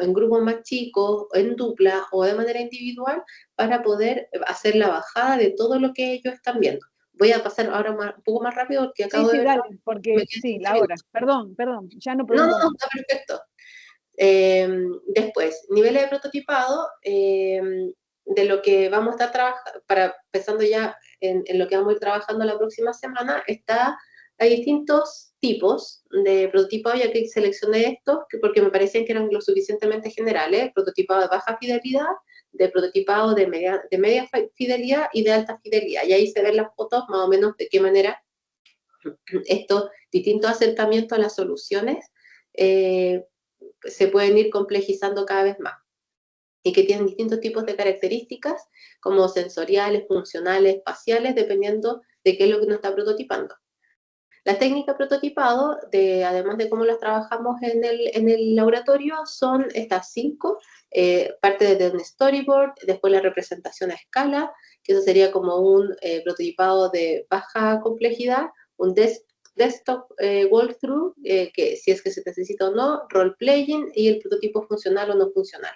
en grupos más chicos, en dupla o de manera individual, para poder hacer la bajada de todo lo que ellos están viendo. Voy a pasar ahora un poco más rápido, porque Sí, acabo de sí, ver dale, que me porque quedan sí, 15 la hora. minutos. Perdón, ya no No, no, pregunto no, más. está perfecto. Después, niveles de prototipado, de lo que vamos a estar trabajando, empezando ya en lo que vamos a ir trabajando la próxima semana, hay distintos tipos de prototipado, ya que seleccioné estos, porque me parecían que eran lo suficientemente generales: prototipado de baja fidelidad, de prototipado de media fidelidad y de alta fidelidad. Y ahí se ven las fotos más o menos de qué manera estos distintos acercamientos a las soluciones se pueden ir complejizando cada vez más, y que tienen distintos tipos de características, como sensoriales, funcionales, espaciales, dependiendo de qué es lo que uno está prototipando. Las técnicas prototipado, además de cómo las trabajamos en el laboratorio, son estas 5. Parte de un storyboard, después la representación a escala, que eso sería como un prototipado de baja complejidad, un desktop walkthrough, que si es que se necesita o no, role-playing, y el prototipo funcional o no funcional.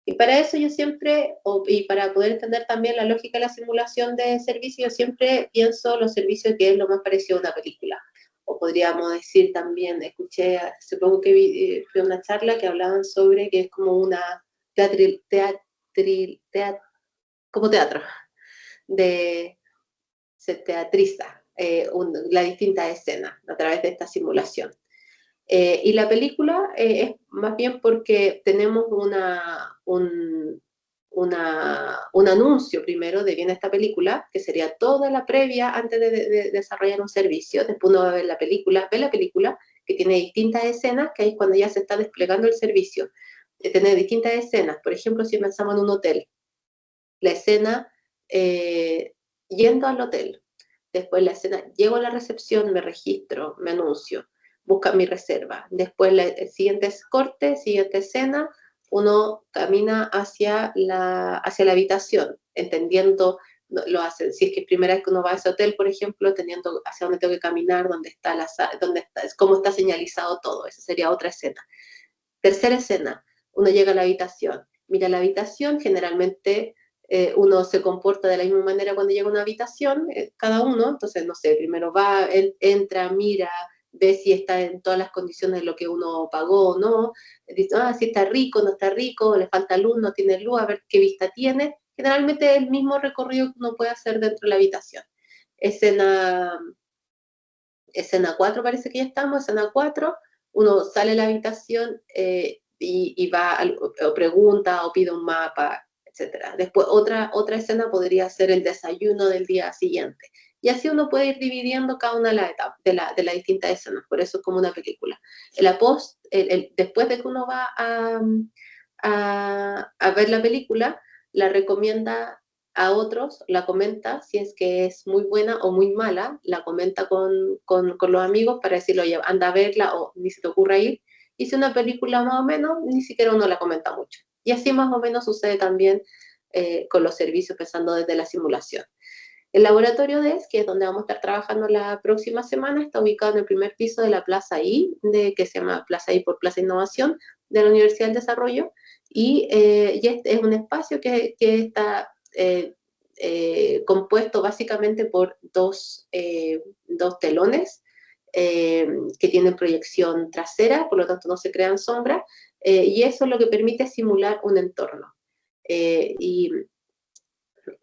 Y para eso yo siempre, y para poder entender también la lógica de la simulación de servicios, yo siempre pienso los servicios que es lo más parecido a una película. O podríamos decir también, escuché hace poco que fui a una charla que hablaban sobre que es como una como teatro, se teatriza la distinta escena a través de esta simulación. Y la película es más bien porque tenemos un anuncio primero de viene esta película, que sería toda la previa antes de desarrollar un servicio. Después uno va a ver la película, que tiene distintas escenas, que ahí es cuando ya se está desplegando el servicio. Tiene distintas escenas. Por ejemplo, si pensamos en un hotel, la escena yendo al hotel. Después la escena, llego a la recepción, me registro, me anuncio, busca mi reserva. Después el siguiente corte, siguiente escena, uno camina hacia la habitación, entendiendo, lo hace. Si es que es primera vez que uno va a ese hotel, por ejemplo, teniendo hacia dónde tengo que caminar, cómo está señalizado todo. Esa sería otra escena. Tercera escena, uno llega a la habitación, mira la habitación, generalmente uno se comporta de la misma manera cuando llega a una habitación, cada uno. Entonces, no sé, primero va, entra, mira, ve si está en todas las condiciones de lo que uno pagó o no, dice, si está rico, no está rico, le falta luz, no tiene luz, a ver qué vista tiene. Generalmente es el mismo recorrido que uno puede hacer dentro de la habitación. Escena 4 parece que ya estamos, escena 4, uno sale de la habitación y va, o pregunta, o pide un mapa, etc. Después otra escena podría ser el desayuno del día siguiente. Y así uno puede ir dividiendo cada una de las etapas, de las distintas escenas. Por eso es como una película. Después de que uno va a ver la película, la recomienda a otros, la comenta, si es que es muy buena o muy mala, la comenta con los amigos para decirle, oye, anda a verla o ni se te ocurra ir. Y si una película más o menos, ni siquiera uno la comenta mucho. Y así más o menos sucede también con los servicios, pensando desde la simulación. El laboratorio DES, que es donde vamos a estar trabajando la próxima semana, está ubicado en el primer piso de la Plaza I, que se llama Plaza I por Plaza Innovación, de la Universidad del Desarrollo, y este es un espacio que está compuesto básicamente por dos telones que tienen proyección trasera, por lo tanto no se crean sombras, y eso es lo que permite simular un entorno.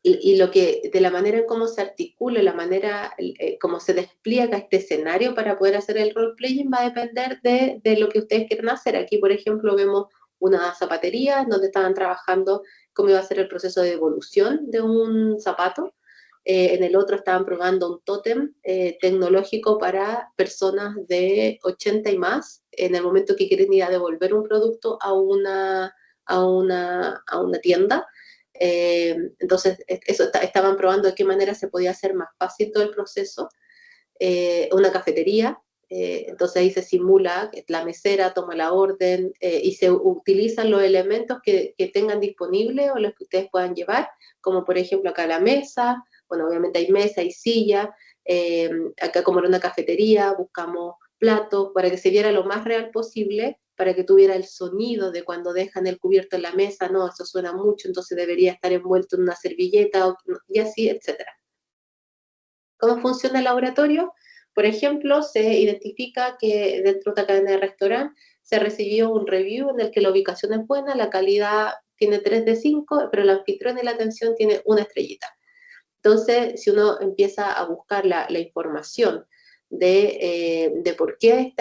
Y lo que, de la manera en cómo se articula, la manera cómo se despliega este escenario para poder hacer el role-playing va a depender de lo que ustedes quieran hacer. Aquí, por ejemplo, vemos una zapatería donde estaban trabajando cómo iba a ser el proceso de evolución de un zapato. En el otro estaban probando un tótem tecnológico para personas de 80 y más, en el momento que quieren ir a devolver un producto a una tienda. Entonces, estaban probando de qué manera se podía hacer más fácil todo el proceso. Una cafetería, entonces ahí se simula que la mesera toma la orden y se utilizan los elementos que tengan disponibles o los que ustedes puedan llevar, como por ejemplo acá la mesa, bueno, obviamente hay mesa y silla, acá como era una cafetería, buscamos platos para que se viera lo más real posible, para que tuviera el sonido de cuando dejan el cubierto en la mesa, no, eso suena mucho, entonces debería estar envuelto en una servilleta, y así, etc. ¿Cómo funciona el laboratorio? Por ejemplo, se identifica que dentro de la cadena de restaurante se recibió un review en el que la ubicación es buena, la calidad tiene 3 de 5, pero el anfitrión y la atención tiene una estrellita. Entonces, si uno empieza a buscar la información de por qué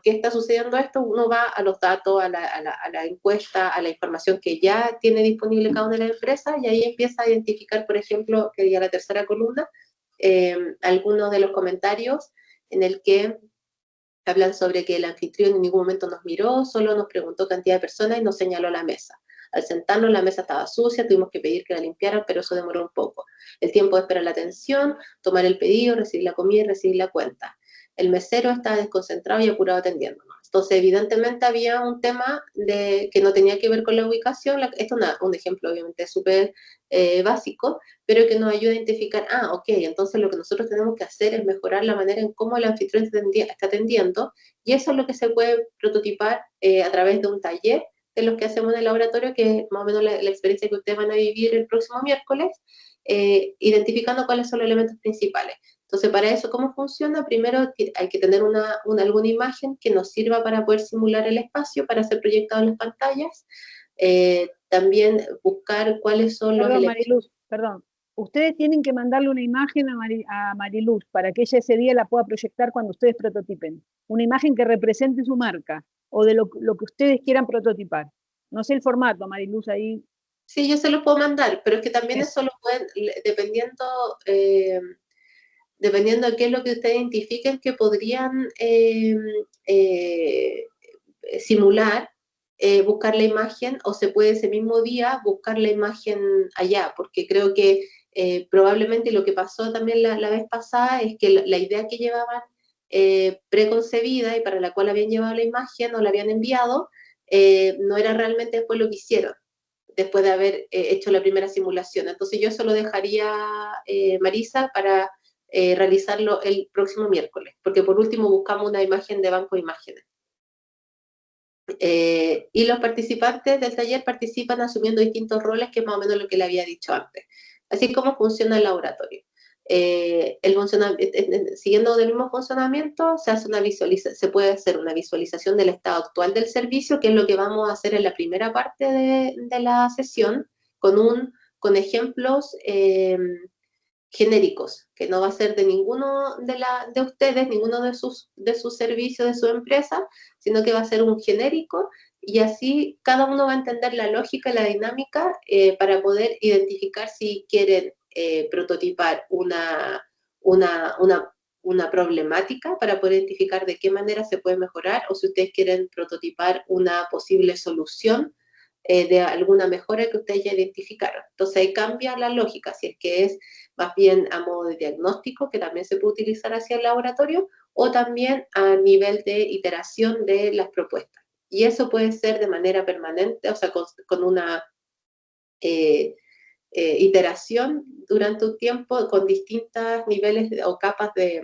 está sucediendo esto, uno va a los datos, a la encuesta, a la información que ya tiene disponible cada una de las empresas, y ahí empieza a identificar, por ejemplo, que diga la tercera columna, algunos de los comentarios en el que hablan sobre que el anfitrión en ningún momento nos miró, solo nos preguntó cantidad de personas y nos señaló la mesa. Al sentarnos, la mesa estaba sucia, tuvimos que pedir que la limpiaran, pero eso demoró un poco. El tiempo de esperar la atención, tomar el pedido, recibir la comida y recibir la cuenta. El mesero estaba desconcentrado y apurado atendiéndonos. Entonces, evidentemente había un tema que no tenía que ver con la ubicación. Esto es un ejemplo, obviamente, súper básico, pero que nos ayuda a identificar, ok, entonces lo que nosotros tenemos que hacer es mejorar la manera en cómo el anfitrión está atendiendo, y eso es lo que se puede prototipar a través de un taller de los que hacemos en el laboratorio, que es más o menos la experiencia que ustedes van a vivir el próximo miércoles, identificando cuáles son los elementos principales. Entonces, para eso, ¿cómo funciona? Primero hay que tener alguna imagen que nos sirva para poder simular el espacio, para ser proyectado en las pantallas. También buscar cuáles son los Perdón, elementos. Mariluz, perdón. Ustedes tienen que mandarle una imagen a Mariluz para que ella ese día la pueda proyectar cuando ustedes prototipen. Una imagen que represente su marca o de lo que ustedes quieran prototipar. No sé el formato, Mariluz, ahí. Sí, yo se los puedo mandar, pero es que también eso lo pueden, dependiendo de qué es lo que ustedes identifiquen que podrían simular, buscar la imagen, o se puede ese mismo día buscar la imagen allá, porque creo que probablemente lo que pasó también la vez pasada es que la idea que llevaban preconcebida y para la cual habían llevado la imagen o la habían enviado, no era realmente después lo que hicieron, después de haber hecho la primera simulación. Entonces yo eso lo dejaría, Marisa, para realizarlo el próximo miércoles, porque por último buscamos una imagen de banco de imágenes. Y los participantes del taller participan asumiendo distintos roles, que es más o menos lo que le había dicho antes. Así como funciona el laboratorio. Siguiendo el mismo funcionamiento, se puede hacer una visualización del estado actual del servicio, que es lo que vamos a hacer en la primera parte de la sesión, con ejemplos genéricos, que no va a ser de ninguno de ustedes, ninguno de sus servicios, de su empresa, sino que va a ser un genérico, y así cada uno va a entender la lógica y la dinámica para poder identificar si quieren prototipar una problemática, para poder identificar de qué manera se puede mejorar, o si ustedes quieren prototipar una posible solución de alguna mejora que ustedes ya identificaron. Entonces ahí cambia la lógica, si es que es más bien a modo de diagnóstico, que también se puede utilizar hacia el laboratorio, o también a nivel de iteración de las propuestas. Y eso puede ser de manera permanente, o sea, con una iteración durante un tiempo, con distintos niveles o capas de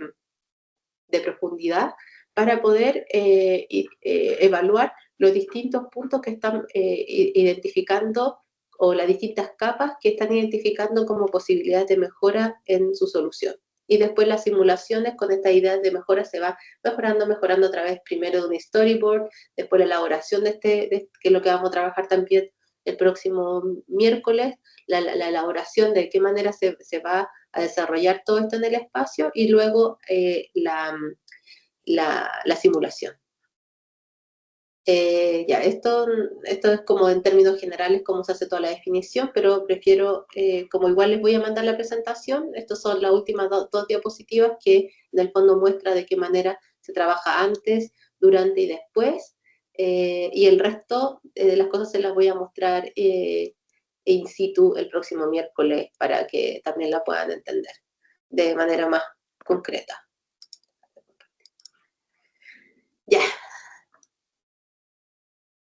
profundidad, para poder evaluar los distintos puntos que están identificando, o las distintas capas que están identificando como posibilidades de mejora en su solución. Y después las simulaciones con estas ideas de mejora se va mejorando a través primero de un storyboard, después la elaboración que es lo que vamos a trabajar también el próximo miércoles, la elaboración de qué manera se va a desarrollar todo esto en el espacio, y luego la simulación. Ya, esto es como en términos generales cómo se hace toda la definición, pero prefiero, como igual les voy a mandar la presentación, estas son las últimas dos diapositivas que en el fondo muestra de qué manera se trabaja antes, durante y después, y el resto de las cosas se las voy a mostrar in situ el próximo miércoles, para que también la puedan entender de manera más concreta. Ya.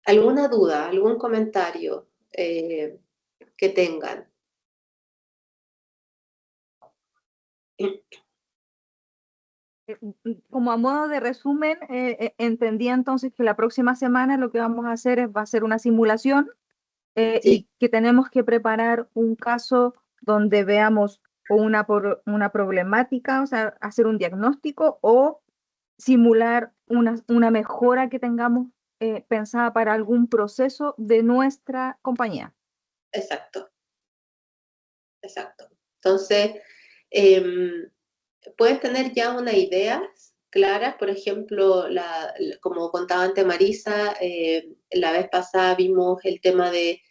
¿Alguna duda, algún comentario que tengan? Como a modo de resumen, entendía entonces que la próxima semana lo que vamos a hacer va a ser una simulación Sí. y que tenemos que preparar un caso donde veamos una problemática, o sea, hacer un diagnóstico o simular una mejora que tengamos pensada para algún proceso de nuestra compañía. Exacto. Exacto. Entonces, pueden tener ya una idea clara. Por ejemplo, como contaba antes Marisa, la vez pasada vimos el tema de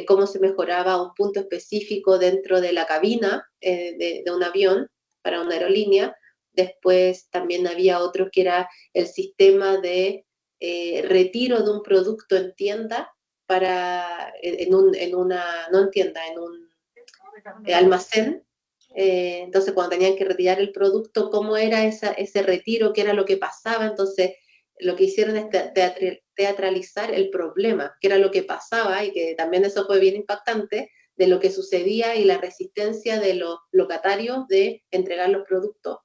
cómo se mejoraba un punto específico dentro de la cabina de un avión para una aerolínea. Después también había otro que era el sistema de retiro de un producto en tienda, no en tienda, en un almacén. Entonces, cuando tenían que retirar el producto, cómo era ese retiro, qué era lo que pasaba. Entonces, lo que hicieron es teatralizar el problema, qué era lo que pasaba, y que también eso fue bien impactante, de lo que sucedía y la resistencia de los locatarios de entregar los productos.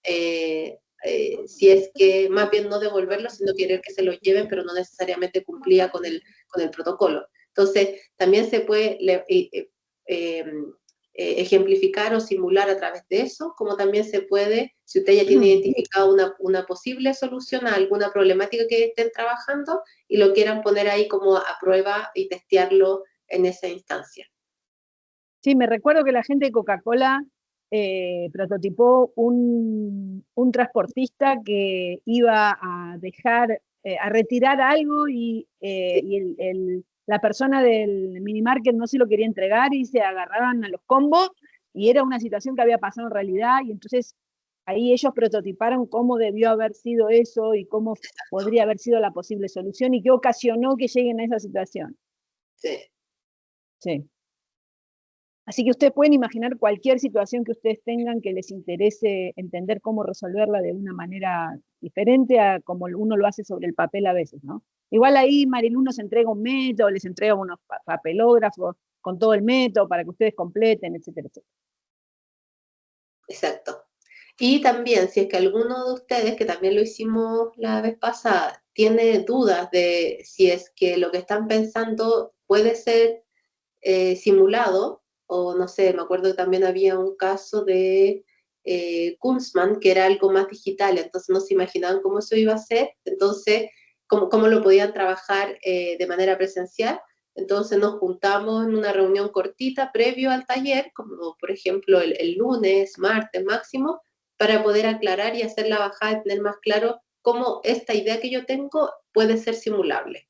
Si es que más bien no devolverlos, sino querer que se los lleven, pero no necesariamente cumplía con el protocolo. Entonces, también se puede ejemplificar o simular a través de eso, como también se puede, si usted ya tiene identificado una posible solución a alguna problemática que estén trabajando y lo quieran poner ahí como a prueba y testearlo en esa instancia. Sí, me recuerdo que la gente de Coca-Cola prototipó un transportista que iba a dejar, a retirar algo y la persona del minimarket no se lo quería entregar y se agarraban a los combos, y era una situación que había pasado en realidad, y entonces ahí ellos prototiparon cómo debió haber sido eso y cómo podría haber sido la posible solución y qué ocasionó que lleguen a esa situación. Sí. Sí. Así que ustedes pueden imaginar cualquier situación que ustedes tengan que les interese entender cómo resolverla de una manera diferente a como uno lo hace sobre el papel a veces, ¿no? Igual ahí Marilu nos entrega un método, les entrega unos papelógrafos con todo el método para que ustedes completen, etcétera, etcétera. Exacto. Y también, si es que alguno de ustedes, que también lo hicimos la vez pasada, tiene dudas de si es que lo que están pensando puede ser simulado, o no sé, me acuerdo que también había un caso de Kunstmann, que era algo más digital, entonces no se imaginaban cómo eso iba a ser, entonces cómo lo podían trabajar de manera presencial. Entonces nos juntamos en una reunión cortita previo al taller, como por ejemplo el lunes, martes máximo, para poder aclarar y hacer la bajada y tener más claro cómo esta idea que yo tengo puede ser simulable.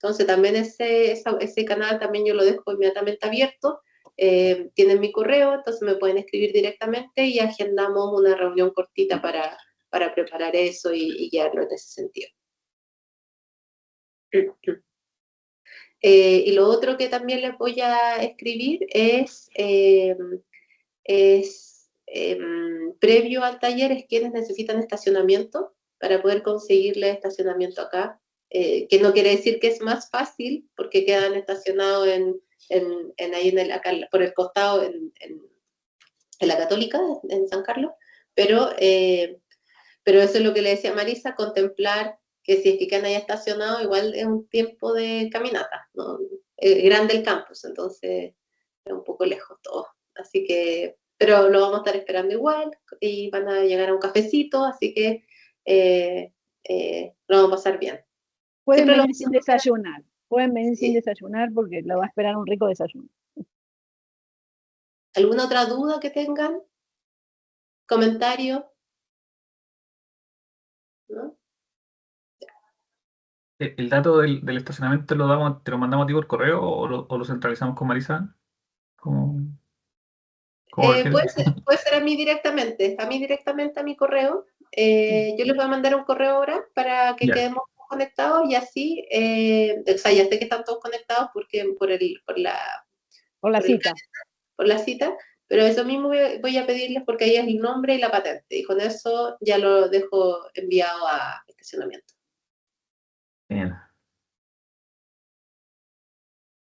Entonces también ese canal también yo lo dejo inmediatamente abierto. Tienen mi correo, entonces me pueden escribir directamente y agendamos una reunión cortita para preparar eso y guiarlo en ese sentido. Y lo otro que también les voy a escribir es previo al taller, es quienes necesitan estacionamiento para poder conseguirle estacionamiento acá, que no quiere decir que es más fácil, porque quedan estacionados ahí acá, por el costado en la Católica, en San Carlos, pero eso es lo que le decía Marisa, contemplar que si es que quedan ahí estacionados, igual es un tiempo de caminata, ¿no? Es grande el campus, entonces es un poco lejos todo. Así que, pero lo vamos a estar esperando igual, y van a llegar a un cafecito, así que lo vamos a pasar bien. Pueden venir sin desayunar, pueden venir sin desayunar porque lo va a esperar un rico desayuno. ¿Alguna otra duda que tengan? ¿Comentario? ¿No? ¿El dato del estacionamiento te lo mandamos a ti por correo o lo centralizamos con Marisa? Puede ser a mí directamente a mi correo. Yo les voy a mandar un correo ahora para que quedemos conectados, y así, o sea, ya sé que están todos conectados porque por la cita, pero eso mismo voy a pedirles, porque ahí es el nombre y la patente, y con eso ya lo dejo enviado a estacionamiento. Bien.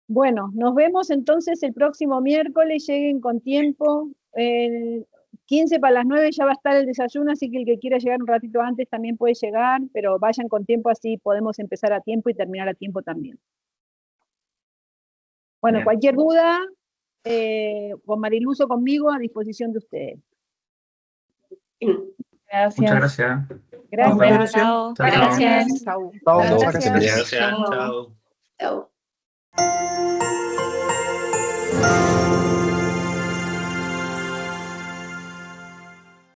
Bueno, nos vemos entonces el próximo miércoles, lleguen con tiempo. 15 para las 9 ya va a estar el desayuno, así que el que quiera llegar un ratito antes también puede llegar, pero vayan con tiempo, así podemos empezar a tiempo y terminar a tiempo también. Bueno, cualquier duda, con Mariluz o conmigo, a disposición de ustedes. Gracias. Muchas gracias. Gracias. Chao. Gracias. Chao. Gracias. Gracias. Chao. Chao.